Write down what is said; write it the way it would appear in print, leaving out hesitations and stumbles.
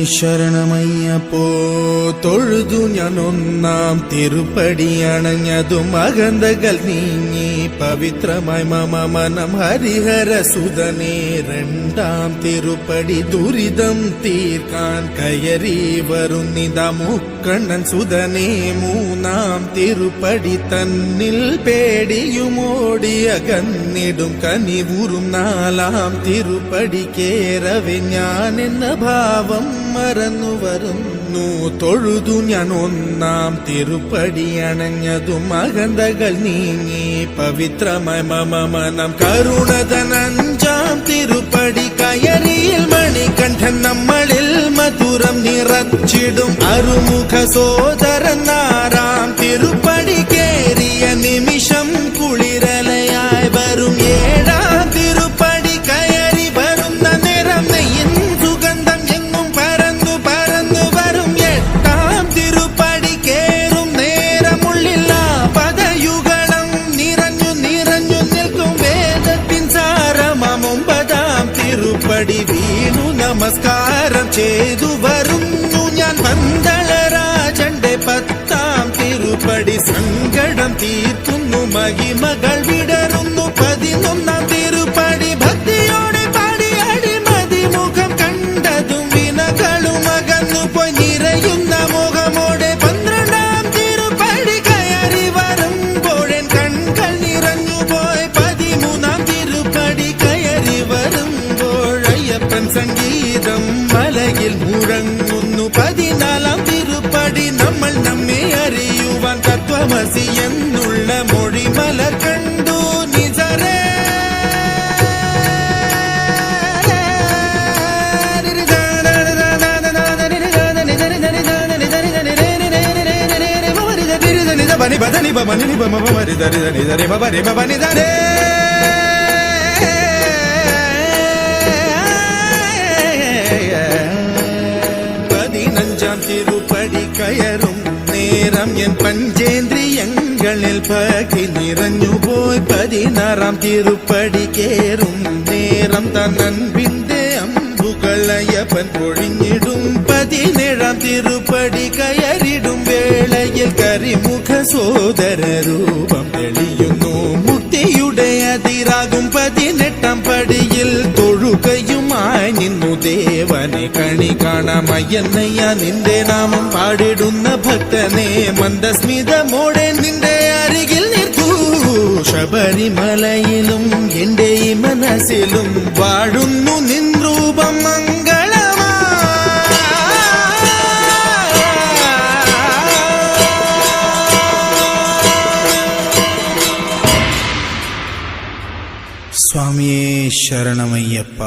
ശരണമയ്യപ്പോ തൊഴുതു ഞാൻ ഒന്നാം തിരുപ്പടി അണഞ്ഞതും അകന്തകൾ നീങ്ങി പവിത്രമായി മമ മനം ഹരിഹര സുതനേ രണ്ടാം തിരുപ്പടി ദുരിതം തീർക്കാൻ കയറി വരുന്നിതാ മുക്കണ്ണൻ സുതനേ മൂന്നാം തിരുപ്പടി തന്നിൽ പേടിയുമോടിയ കന്നിടും കനിവുറും നാലാം തിരുപ്പടി കേറവെ ഞാൻ എന്ന ഭാവം മറന്നു വരുന്നു തൊഴുതു ഞാൻ ഒന്നാം തിരുപ്പടി അണഞ്ഞതും അകന്തകൾ നീങ്ങി പവിത്രമായ മമ മനം കരുണതൻ അഞ്ചാം തിരുപ്പടി കയറിയിൽ മണികണ്ഠൻ നമ്മളിൽ മധുരം നിറച്ചിടും അറുമുഖ സോദരൻ ആറാം തിരുപ്പടി കേറിയ നിമിഷം കുളിരലയായി വരും ഏഴാം തിരുപ്പടി കയറി വരുന്ന നിറം നെയ്യിൻ സുഗന്ധം എങ്ങും പരന്നു പരന്നു വരും എട്ടാം തിരുപ്പടി കേറും നേരമുള്ളില്ല പദയുഗളം നിറഞ്ഞു നിറഞ്ഞു നിൽക്കും വേദത്തിൻ സാരമാം ഒമ്പതാം തിരുപ്പടി വീണു നമസ്കാരം ചെയ്തു വരുന്നു ഞാൻ പന്തളരാജന്റെ പത്താം തിരുപ്പടി സങ്കടം തീർക്കുന്നു മഹിമകൾ വിടരുന്നു പതിനൊന്നാം തിരുപ്പടി ഭക്തിയോടെ പാടി അടിമതി മുഖം കണ്ടതും വിനകളും അകന്നു പോയി നിറയുന്ന മുഖമോടെ പന്ത്രണ്ടാം തിരുപ്പടി കയറി വരുമ്പോഴൻ കൺകൾ നിറഞ്ഞു പോയി പതിമൂന്നാം തിരുപ്പടി കയറി വരുമ്പോഴയ്യപ്പൻ സംഗീതം മലയിൽ മുഴങ്ങുന്നു പതിനാലാം തിരുപ്പടി നമ്മൾ നമ്മെ അറിയുവാൻ തത്വമസി എന്നുള്ള മൊഴിമല കണ്ടു നിജരേ ബനി ബദനി ബമനി ബമ മരി ദരി ദരി ദരി ബരി ബനി ദരേ പതിനഞ്ചാം തിരുപ്പടി കയറും നേരം എൻ പഞ്ചേന്ദ്രിയങ്ങളിൽ പകി നിറഞ്ഞുപോയി പതിനാറാം തിരുപ്പടി കേറും നേരം തന്നൻപിന്റെ അമ്പുകളയപ്പൻ പൊഴിഞ്ഞിടും പതിനേഴാം തിരുപ്പടി കയറിടും വേളയിൽ കരിമുഖ സോദര രൂപം തെളിയുന്നു മുക്തിയുടെ അതിരാകും പതിനെട്ടാം പടിയിൽ തൊഴുകയുമായി നിന്നു ദേവനെ കണി കാണാമയ്യന്നയ്യ നിന്റെ നാമം പാടിടുന്ന ഭക്തനെ മന്ദസ്മിതമോടെ നിന്റെ അരികിൽ നിൽക്കൂ ശബരിമലയിലും എന്റെ ഈ മനസ്സിലും വാഴുന്നു നിൻ രൂപം മംഗളമാ സ്വാമിയേ ശരണമയ്യപ്പ.